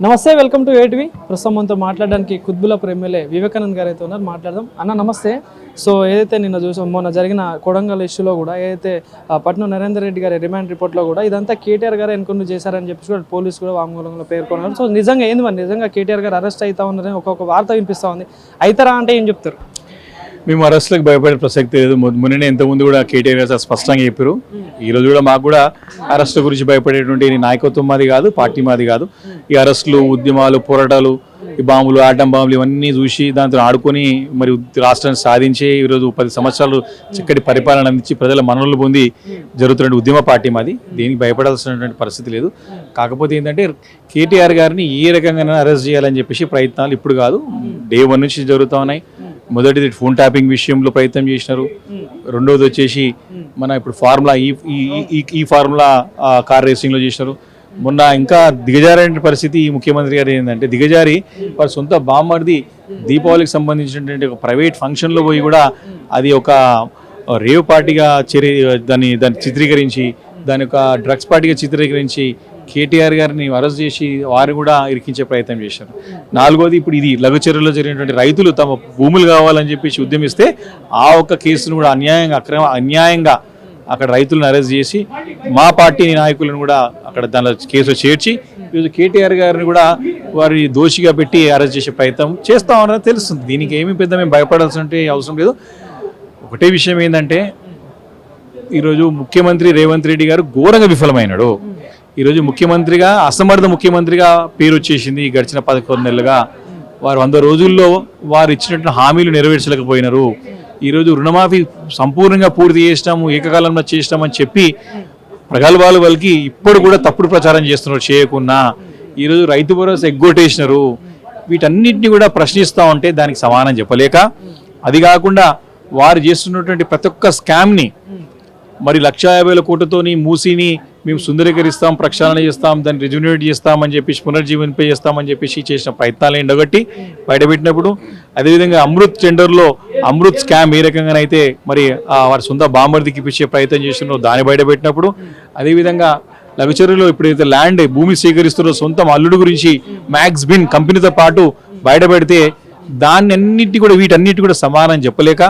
నమస్తే, welcome to ATV. ప్రస్తుతం మనతో మాట్లాడడానికి కుత్బుల్లాపూర్ ఎమ్మెల్యే వివేకానంద్ గారు అయితే ఉన్నారు. మాట్లాడదాం. అన్న నమస్తే. సో ఏదైతే నిన్న చూసాం, మొన్న జరిగిన కొడంగల్ ఇష్యూలో కూడా ఏదైతే పట్నం నరేందర్ రెడ్డి గారి రిమాండ్ రిపోర్ట్లో కూడా ఇదంతా కేటీఆర్ గారు ఎన్కౌంటర్ చేశారని చెప్పి కూడా పోలీసు కూడా వాంగ్మూలంలో పేర్కొన్నారు. సో నిజంగా ఏంది మరి, నిజంగా కేటీఆర్ గారు అరెస్ట్ అవుతా ఉన్నారని ఒక్కొక్క వార్త వినిపిస్తూ ఉంది. అవుతారా అంటే ఏం చెప్తారు? మేము అరెస్ట్లకు భయపడే ప్రసక్తి లేదు. మొన్ననే ఇంతకుముందు కూడా కేటీఆర్ గారు స్పష్టంగా చెప్పారు. ఈరోజు కూడా మాకు కూడా అరెస్టుల గురించి భయపడేటువంటి నాయకత్వం మాది కాదు, పార్టీ మాది కాదు. ఈ అరెస్టులు, ఉద్యమాలు, పోరాటాలు, ఈ బాంబులు, ఆటం బాంబులు ఇవన్నీ చూసి దాంతో ఆడుకొని మరి రాష్ట్రాన్ని సాధించి ఈరోజు 10 సంవత్సరాలు చక్కటి పరిపాలన అందించి ప్రజల మనోళ్ళు పొంది జరుగుతున్న ఉద్యమ పార్టీ మాది. దేనికి భయపడాల్సినటువంటి పరిస్థితి లేదు. కాకపోతే ఏంటంటే కేటీఆర్ గారిని ఏ రకంగా అరెస్ట్ చేయాలని చెప్పేసి ప్రయత్నాలు ఇప్పుడు కాదు, డే 1 నుంచి జరుగుతూ ఉన్నాయి. మొదటిది ఫోన్ ట్యాపింగ్ విషయంలో ప్రయత్నం చేసినారు. రెండోది వచ్చేసి మన ఇప్పుడు ఫార్ములా ఈ ఫార్ములా కార్ రేసింగ్లో చేసినారు. మొన్న ఇంకా దిగజారైన పరిస్థితి ఈ ముఖ్యమంత్రి గారు ఏంటంటే దిగజారి వారి సొంత బామ్మర్ది దీపావళికి సంబంధించినటువంటి ఒక ప్రైవేట్ ఫంక్షన్లో పోయి కూడా అది ఒక రేవ్ పార్టీగా దాన్ని చిత్రీకరించి, దాని ఒక డ్రగ్స్ పార్టీగా చిత్రీకరించి కేటీఆర్ గారిని అరెస్ట్ చేసి వారు కూడా ఇరికించే ప్రయత్నం చేశారు. నాలుగోది ఇప్పుడు ఇది లఘుచర్యలో జరిగినటువంటి రైతులు తమ భూములు కావాలని చెప్పేసి ఉద్యమిస్తే ఆ ఒక్క కేసును కూడా అన్యాయంగా అక్కడ రైతులను అరెస్ట్ చేసి మా పార్టీ నాయకులను కూడా అక్కడ దానిలో కేసులో చేర్చి ఈరోజు కేటీఆర్ గారిని కూడా వారి దోషిగా పెట్టి అరెస్ట్ చేసే ప్రయత్నం చేస్తామని తెలుస్తుంది. దీనికి ఏమీ పెద్ద మేము భయపడాల్సిన అవసరం లేదు. ఒకటే విషయం ఏంటంటే ఈరోజు ముఖ్యమంత్రి రేవంత్ రెడ్డి గారు ఘోరంగా విఫలమైనాడు. ఈరోజు ముఖ్యమంత్రిగా అసమర్థ ముఖ్యమంత్రిగా పేరు వచ్చేసింది. గడిచిన 11 నెలలుగా వారు 100 రోజుల్లో వారు ఇచ్చినట్టు హామీలు నెరవేర్చలేకపోయినారు. ఈరోజు రుణమాఫీ సంపూర్ణంగా పూర్తి చేసినాము, ఏకకాలంలో చేసినామని చెప్పి ప్రగల్భాలు వాళ్ళకి ఇప్పుడు కూడా తప్పుడు ప్రచారం చేస్తున్నారు చేయకున్నా. ఈరోజు రైతు భరోసా ఎగ్గొట్టేసినారు. వీటన్నిటిని కూడా ప్రశ్నిస్తూ ఉంటే దానికి సమానం చెప్పలేక, అది కాకుండా వారు చేస్తున్నటువంటి ప్రతి ఒక్క స్కామ్ని మరి 1,50,000 కోట్లతోని మూసిని మేము సుందరీకరిస్తాం, ప్రక్షాళన చేస్తాం, దాన్ని రిజ్యూనేట్ చేస్తామని చెప్పేసి పునర్జీవనిపై చేస్తామని చెప్పేసి చేసిన ప్రయత్నాలు ఎండగట్టి బయటపెట్టినప్పుడు, అదేవిధంగా అమృత్ టెండర్లో అమృత్ స్కామ్ ఏ రకంగానైతే మరి వారి సొంత బాంబర్దికి ఇప్పించే ప్రయత్నం చేస్తున్నారో దాన్ని బయటపెట్టినప్పుడు, అదేవిధంగా లగచర్యలో ఇప్పుడైతే ల్యాండ్ భూమి సేకరిస్తున్నారో సొంత అల్లుడు గురించి మ్యాక్స్ బిన్ కంపెనీతో పాటు బయటపెడితే వీటన్నిటి కూడా సమానం చెప్పలేక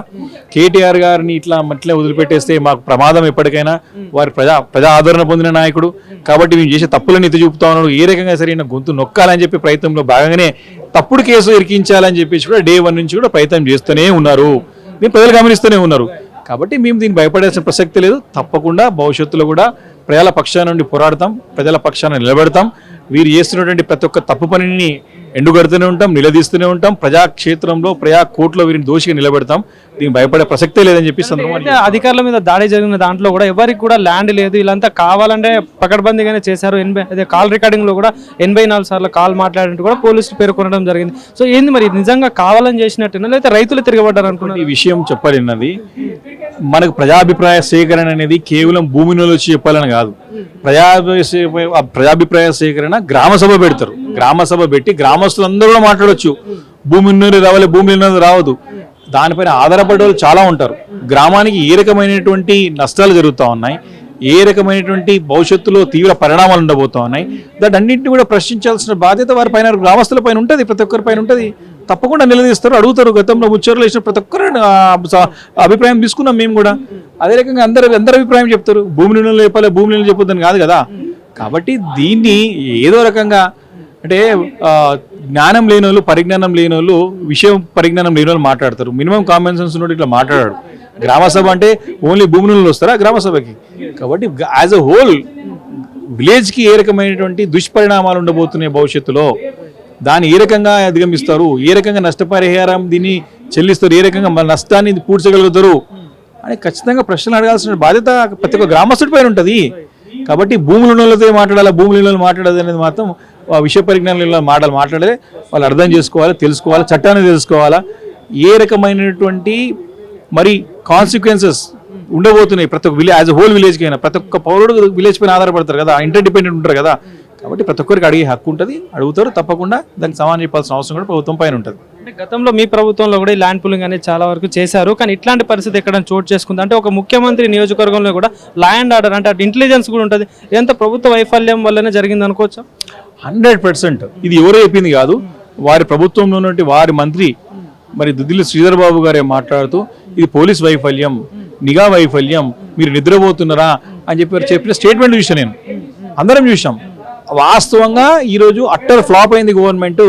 కేటీఆర్ గారిని ఇట్లా వదిలిపెట్టేస్తే మాకు ప్రమాదం ఎప్పటికైనా. వారి ప్రజా ఆదరణ పొందిన నాయకుడు కాబట్టి మేము చేసే తప్పులను ఎత్తి చూపుతా ఉన్నాడు. ఏ రకంగా సరైన గొంతు నొక్కాలని చెప్పి ప్రయత్నంలో భాగంగానే తప్పుడు కేసు ఇరికించాలని చెప్పేసి కూడా డే 1 నుంచి కూడా ప్రయత్నం చేస్తూనే ఉన్నారు. మేము ప్రజలు గమనిస్తూనే ఉన్నారు. కాబట్టి మేము దీన్ని భయపడాల్సిన ప్రసక్తి లేదు. తప్పకుండా భవిష్యత్తులో కూడా ప్రజల పక్షాన నుండి పోరాడతాం, ప్రజల పక్షాన నిలబెడతాం. వీరు చేస్తున్నటువంటి ప్రతి ఒక్క తప్పు పనిని ఎండుగడుతూనే ఉంటాం, నిలదీస్తూనే ఉంటాం. ప్రజాక్షేత్రంలో ప్రజా కోర్టులో వీరిని దోషిగా నిలబెడతాం. దీనికి భయపడే ప్రసక్తే లేదని చెప్పి అధికారుల మీద దాడి జరిగిన దాంట్లో కూడా ఎవరికి కూడా ల్యాండ్ లేదు, ఇలాంతా కావాలంటే పకడ్బందీగానే చేశారు. కాల్ రికార్డింగ్ లో కూడా 84 సార్లు కాల్ మాట్లాడినట్టు కూడా పోలీసులు పేర్కొనడం జరిగింది. సో ఏంది మరి, నిజంగా కావాలని చేసినట్టున్నా లేకపోతే రైతులు తిరగబడ్డారు అనుకున్నారు? ఈ విషయం చెప్పాలన్నది మనకు ప్రజాభిప్రాయ సేకరణ అనేది కేవలం భూమిలో వచ్చి చెప్పాలని కాదు. ప్రజాభిప్రాయ సేకరణ గ్రామ సభ పెడతారు. గ్రామ సభ పెట్టి గ్రామస్తులందరూ కూడా మాట్లాడవచ్చు. భూమి ఉన్నది రావాలి, భూమి ఉన్నది రావద్దు. దానిపైన ఆధారపడే వాళ్ళు చాలా ఉంటారు. గ్రామానికి ఏ రకమైనటువంటి నష్టాలు జరుగుతూ ఉన్నాయి, ఏ రకమైనటువంటి భవిష్యత్తులో తీవ్ర పరిణామాలు ఉండబోతూ ఉన్నాయి, దాటన్నింటినీ కూడా ప్రశ్నించాల్సిన బాధ్యత వారి పైన, గ్రామస్తుల పైన ఉంటుంది, ప్రతి ఒక్కరి పైన ఉంటుంది. తప్పకుండా నిలదీస్తారు, అడుగుతారు. గతంలో ముచ్చర్లు వేసిన ప్రతి ఒక్కరు అభిప్రాయం తీసుకున్నాం మేము కూడా. అదే రకంగా అందరు అభిప్రాయం చెప్తారు. భూమి నీళ్ళు చెప్పాలి, భూమి నీళ్ళు చెప్పొద్దని కాదు కదా. కాబట్టి దీన్ని ఏదో రకంగా అంటే జ్ఞానం లేని వాళ్ళు, పరిజ్ఞానం లేని వాళ్ళు, పరిజ్ఞానం లేని వాళ్ళు మాట్లాడతారు. మినిమం కామన్ సెన్స్ ఉన్నట్టు ఇట్లా మాట్లాడాడు. గ్రామసభ అంటే ఓన్లీ భూమి నీళ్ళు వస్తారా గ్రామసభకి? కాబట్టి యాజ్ అ హోల్ విలేజ్కి ఏ రకమైనటువంటి దుష్పరిణామాలు ఉండబోతున్నాయి భవిష్యత్తులో, దాన్ని ఏ రకంగా అధిగమిస్తారు, ఏ రకంగా నష్టపరిహారం దీన్ని చెల్లిస్తారు, ఏ రకంగా మన నష్టాన్ని పూడ్చగలుగుతారు అని ఖచ్చితంగా ప్రశ్నలు అడగాల్సిన బాధ్యత ప్రతి ఒక్క గ్రామస్తుడి పైన ఉంటుంది. కాబట్టి భూములు ఉన్నోళ్ళతో మాట్లాడాలి, భూములు నీళ్ళు మాట్లాడాలి అనేది మాత్రం విషయ పరిజ్ఞానంలో మాట్లాడాలి. వాళ్ళు అర్థం చేసుకోవాలి, తెలుసుకోవాలి, చట్టాన్ని తెలుసుకోవాలా, ఏ రకమైనటువంటి మరి కాన్సిక్వెన్సెస్ ఉండబోతున్నాయి ప్రతి ఒక్క విలేజ్, యాజ్ అ హోల్ విలేజ్కి అయినా. ప్రతి ఒక్క పౌరుడు విలేజ్ పైన ఆధారపడతారు కదా, ఇంటర్ డిపెండెంట్ ఉంటారు కదా. కాబట్టి ప్రతి ఒక్కరికి అడిగే హక్కు ఉంటుంది, అడుగుతారు. తప్పకుండా దానికి సమాధానం చెప్పాల్సిన అవసరం కూడా ప్రభుత్వం పైన ఉంటుంది. అంటే గతంలో మీ ప్రభుత్వంలో కూడా ఈ ల్యాండ్ పూలింగ్ అనేది చాలా వరకు చేశారు, కానీ ఇట్లాంటి పరిస్థితి ఎక్కడ చోటు చేసుకుంది అంటే ఒక ముఖ్యమంత్రి నియోజకవర్గంలో కూడా ల్యాండ్ ఆర్డర్ అంటే ఇంటెలిజెన్స్ కూడా ఉంటుంది. ఇదంతా ప్రభుత్వ వైఫల్యం వల్లనే జరిగింది అనుకోవచ్చా? 100%. ఇది ఎవరో చెప్పింది కాదు, వారి ప్రభుత్వంలో ఉన్నటువంటి వారి మంత్రి మరి దుద్దిల్లి శ్రీధర్ బాబు గారే మాట్లాడుతూ ఇది పోలీస్ వైఫల్యం, నిఘా వైఫల్యం, మీరు నిద్రపోతున్నారా అని చెప్పిన స్టేట్మెంట్ చూసాను నేను, అందరం చూసాం. వాస్తవంగా ఈరోజు అట్టర్ ఫ్లాప్ అయింది గవర్నమెంట్.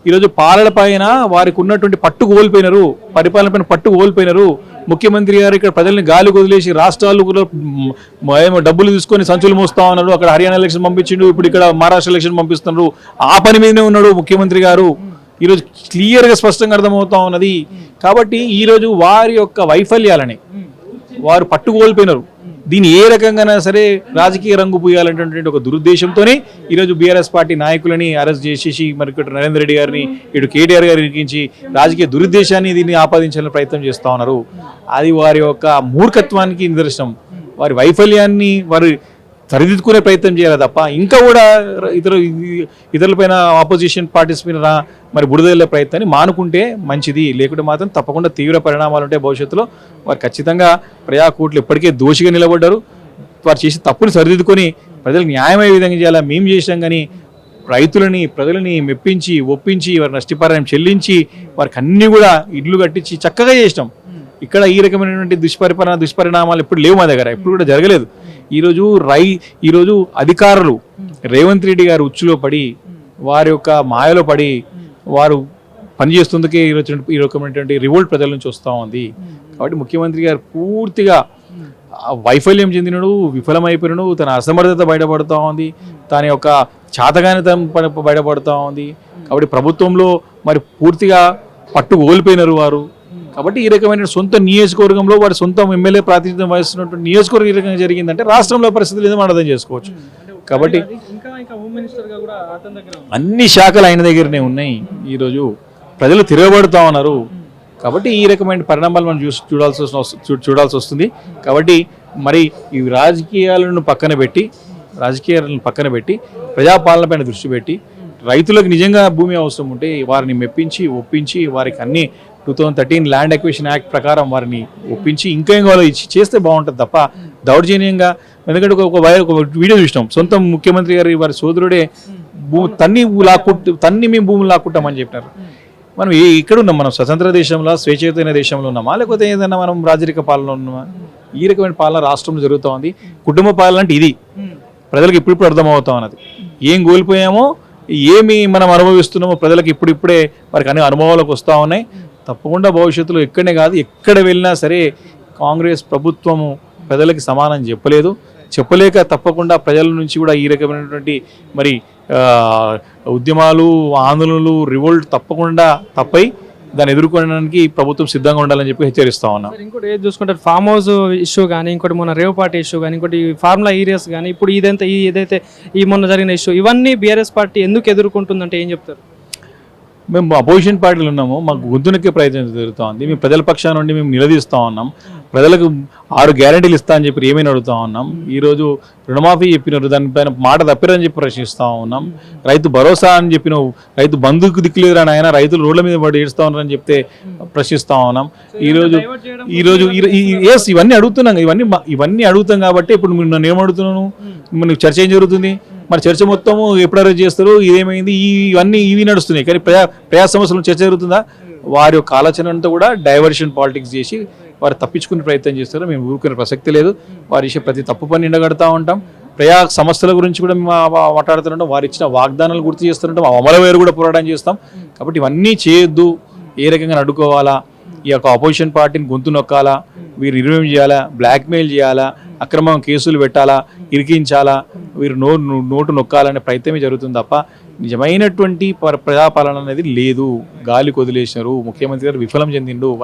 ఈరోజు పాలన పైన వారికి ఉన్నటువంటి పట్టు కోల్పోయినారు, పరిపాలన పైన పట్టు కోల్పోయినారు. ముఖ్యమంత్రి గారు ఇక్కడ ప్రజల్ని గాలి వదిలేసి రాష్ట్రాలు ఏమో డబ్బులు తీసుకొని సంచులు మోస్తా ఉన్నారు. అక్కడ హర్యానా ఎలక్షన్ పంపించిండు, ఇప్పుడు ఇక్కడ మహారాష్ట్ర ఎలక్షన్ పంపిస్తున్నారు. ఆ పని మీదనే ఉన్నాడు ముఖ్యమంత్రి గారు. ఈరోజు క్లియర్గా స్పష్టంగా అర్థమవుతా ఉన్నది. కాబట్టి ఈరోజు వారి యొక్క వైఫల్యాలని వారు పట్టు కోల్పోయినారు. దీన్ని ఏ రకంగా సరే రాజకీయ రంగు పూయాలనేటువంటి ఒక దురుద్దేశంతోనే ఈరోజు బీఆర్ఎస్ పార్టీ నాయకులని అరెస్ట్ చేసేసి మరి ఇక్కడ నరేందర్ రెడ్డి గారిని ఇటు కేటీఆర్ గారిని ఇరికించి రాజకీయ దురుద్దేశాన్ని దీన్ని ఆపాదించాలని ప్రయత్నం చేస్తూ ఉన్నారు. అది వారి యొక్క మూర్ఖత్వానికి నిదర్శనం. వారి వైఫల్యాన్ని వారు సరిదిద్దుకునే ప్రయత్నం చేయాలి తప్ప ఇంకా కూడా ఇతరులపైన ఆపోజిషన్ పార్టీస్ మీద మరి బుడిదల్లే ప్రయత్నాన్ని మానుకుంటే మంచిది. లేకుంటే మాత్రం తప్పకుండా తీవ్ర పరిణామాలు ఉంటాయి భవిష్యత్తులో. వారు ఖచ్చితంగా ప్రజాకోట్లు ఇప్పటికే దోషిగా నిలబడ్డారు. వారు చేసి తప్పులు సరిదిద్దుకొని ప్రజలకు న్యాయమయ్యే విధంగా చేయాలా. మేము చేసాం కానీ ప్రజలని మెప్పించి ఒప్పించి వారి నష్టపరిహారం చెల్లించి వారికి అన్నీ కూడా ఇడ్లు కట్టించి చక్కగా చేసినాం. ఇక్కడ ఈ రకమైనటువంటి దుష్పరిణామాలు ఎప్పుడు లేవు మా దగ్గర, ఎప్పుడు కూడా జరగలేదు. ఈరోజు అధికారులు రేవంత్ రెడ్డి గారు ఉచ్చులో పడి వారి యొక్క మాయలో పడి వారు పనిచేస్తుందుకే ఈ రకమైనటువంటి రివోల్ట్ ప్రజల నుంచి వస్తూ ఉంది. కాబట్టి ముఖ్యమంత్రి గారు పూర్తిగా వైఫల్యం చెందినడు, విఫలమైపోయినడు, తన అసమర్థత బయటపడుతూ ఉంది, తన యొక్క చాతగానితనం బయటపడుతూ ఉంది. కాబట్టి ప్రభుత్వంలో మరి పూర్తిగా పట్టు కోల్పోయినారు వారు. కాబట్టి ఈ రకమైన సొంత నియోజకవర్గంలో వారి సొంత ఎమ్మెల్యే ప్రాతినిధ్యం వహిస్తున్నటువంటి నియోజకవర్గం ఈ రకంగా జరిగిందంటే రాష్ట్రంలో పరిస్థితులు ఏదో మనం అర్థం చేసుకోవచ్చు. కాబట్టి అన్ని శాఖలు ఆయన దగ్గరనే ఉన్నాయి. ఈరోజు ప్రజలు తిరగబడుతూ ఉన్నారు. కాబట్టి ఈ రకమైన పరిణామాలు మనం చూడాల్సి వస్తుంది. కాబట్టి మరి ఈ రాజకీయాలను పక్కన పెట్టి ప్రజాపాలన పైన దృష్టి పెట్టి రైతులకు నిజంగా భూమి అవసరం ఉంటే వారిని మెప్పించి ఒప్పించి వారికి అన్ని 2013 ల్యాండ్ అక్విజిషన్ యాక్ట్ ప్రకారం వారిని ఒప్పించి ఇంకా కావాలో ఇచ్చి చేస్తే బాగుంటుంది తప్ప దౌర్జన్యంగా. ఎందుకంటే ఒక వీడియో చూసినాం, సొంత ముఖ్యమంత్రి గారు వారి సోదరుడే తన్ని మేము భూములు లాక్కుంటామని చెప్పినారు. మనం ఇక్కడ ఉన్నాం, మనం స్వతంత్ర దేశంలో స్వేచ్ఛమైన దేశంలో ఉన్నామా లేకపోతే ఏదైనా మనం రాజరిక పాలన ఉన్నామా? ఈ రకమైన పాలన రాష్ట్రంలో జరుగుతూ ఉంది. కుటుంబ పాలన అంటే ఇది ప్రజలకు ఇప్పుడు అర్థమవుతా ఉన్నది. ఏం కోల్పోయామో ఏమి మనం అనుభవిస్తున్నామో ప్రజలకు ఇప్పుడిప్పుడే వారికి అన్ని అనుభవాలకు వస్తూ ఉన్నాయి. తప్పకుండా భవిష్యత్తులో ఎక్కడనే కాదు ఎక్కడ వెళ్ళినా సరే కాంగ్రెస్ ప్రభుత్వము ప్రజలకి సమానం చెప్పలేక తప్పకుండా ప్రజల నుంచి కూడా ఈ రకమైనటువంటి మరి ఉద్యమాలు, ఆందోళనలు, రివోల్ట్ తప్పకుండా తప్పై దాన్ని ఎదుర్కోవడానికి ప్రభుత్వం సిద్ధంగా ఉండాలని చెప్పి హెచ్చరిస్తా ఉన్నాం. ఇంకోటి ఏది చూసుకుంటే ఫామ్ హౌస్ ఇష్యూ కానీ, ఇంకోటి మొన్న రేవ్ పార్టీ ఇష్యూ కానీ, ఇంకోటి ఫార్ములా ఏరియాస్ కానీ, ఇప్పుడు ఏదైతే ఈ మొన్న జరిగిన ఇష్యూ, ఇవన్నీ బీఆర్ఎస్ పార్టీ ఎందుకు ఎదుర్కొంటుందంటే ఏం చెప్తారు? మేము అపోజిషన్ పార్టీలు ఉన్నాము, మాకు గొంతునకే ప్రయత్నం జరుగుతూ ఉంది. మేము ప్రజల పక్షాన నుండి మేము నిలదీస్తూ ఉన్నాం. ప్రజలకు 6 గ్యారెంటీలు ఇస్తా అని చెప్పి ఏమైనా అడుగుతూ ఉన్నాం. ఈరోజు రుణమాఫీ చెప్పినారు, దానిపైన మాట తప్పిరని చెప్పి ప్రశ్నిస్తూ ఉన్నాం. రైతు భరోసా అని చెప్పినావు, రైతు బంధుకు దిక్కులేదని ఆయన రైతులు రోడ్ల మీద పడి ఏడుస్తూ ఉన్నారని చెప్తే ప్రశ్నిస్తూ ఉన్నాం. ఈరోజు ఇవన్నీ అడుగుతున్నాం. ఇవన్నీ అడుగుతాం కాబట్టి ఇప్పుడు నన్ను ఏమడుగుతున్నాను, మనకు చర్చ ఏం జరుగుతుంది? మరి చర్చ మొత్తము ఎప్పుడు అరెస్ట్ చేస్తారు, ఇదేమైంది, ఇవి నడుస్తున్నాయి. కానీ ప్రజా సమస్యలను చర్చ జరుగుతుందా? వారి యొక్క ఆలోచన అంతా కూడా డైవర్షన్ పాలిటిక్స్ చేసి వారు తప్పించుకునే ప్రయత్నం చేస్తారు. మేము ఊరుకునే ప్రసక్తి లేదు. వారి ప్రతి తప్పు పని ఎండగడతా ఉంటాం. ప్రజా సమస్యల గురించి కూడా మేము మాట్లాడుతుంటాం. వారు ఇచ్చిన వాగ్దానాలు గుర్తు చేస్తుంటాం. అమలవేరు కూడా పోరాటం చేస్తాం. కాబట్టి ఇవన్నీ చేయొద్దు. ఏ రకంగా అడ్డుకోవాలా, ఈ యొక్క అపోజిషన్ పార్టీని గొంతు నొక్కాలా, వీరు నిర్వహణ చేయాలా, బ్లాక్మెయిల్ చేయాలా, అక్రమం కేసులు పెట్టాలా, ఇరికించాలా, వీరు నోటు నొక్కాలనే ప్రయత్నమే జరుగుతుంది తప్ప నిజమైనటువంటి ప్రజాపాలన అనేది లేదు. గాలి కొదిలేసినారు. ముఖ్యమంత్రి గారు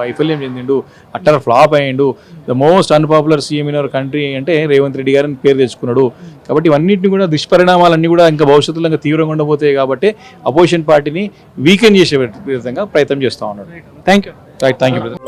వైఫల్యం చెందిండు, అట్టర్ ఫ్లాప్ అయ్యిండు. The most unpopular CM in our country అంటే రేవంత్ రెడ్డి గారిని పేరు తెచ్చుకున్నాడు. కాబట్టి ఇవన్నింటినీ కూడా దుష్పరిణామాలన్నీ కూడా ఇంకా భవిష్యత్తులో ఇంకా తీవ్రంగా ఉండబోతాయి. కాబట్టి అపోజిషన్ పార్టీని వీకెండ్ చేసే విధంగా ప్రయత్నం చేస్తూ ఉన్నాడు. Thank you. Right, thank you brother.